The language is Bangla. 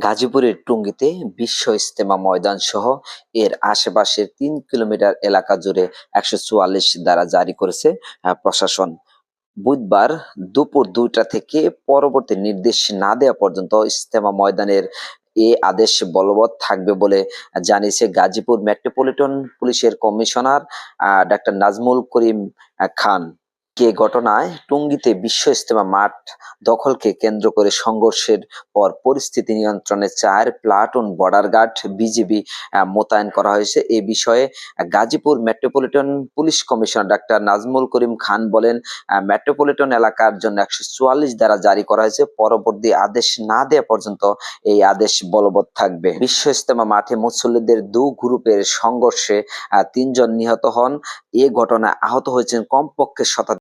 গাজীপুরের টুঙ্গিতে বিশ্ব ইজতেমা ময়দান সহ এর আশেপাশের ৩ কিলোমিটার এলাকা জুড়ে ১৪৪ ধারা জারি করেছে প্রশাসন। বুধবার দুপুর ২টা থেকে পরবর্তী নির্দেশ না দেওয়া পর্যন্ত ইজতেমা ময়দানের এ আদেশ বলবৎ থাকবে বলে জানিয়েছে গাজীপুর মেট্রোপলিটন পুলিশের কমিশনার ডাক্তার নাজমুল করিম খান। ঘটনায় টঙ্গীতে বিশ্ব ইজতেমা মাঠ দখলকে কেন্দ্র করে সংঘর্ষের পর পরিস্থিতি নিয়ন্ত্রণে ৪ প্লাটুন বর্ডার গার্ড বিজিবি মোতায়েন করা হয়েছে। এ বিষয়ে Gazipur metropolitan police commissioner doctor Nazmul Karim Khan বলেন, মেট্রোপলিটন এলাকার জন্য ১৪৪ ধারা জারি করা হয়েছে। পরবর্তী আদেশ না দেওয়া পর্যন্ত এই আদেশ বলবৎ থাকবে। বিশ্ব ইজতেমা মাঠে মুসল্লিদের দু গ্রুপের সংঘর্ষে ৩ জন নিহত হন। এ ঘটনায় আহত হয়েছেন কমপক্ষে ৭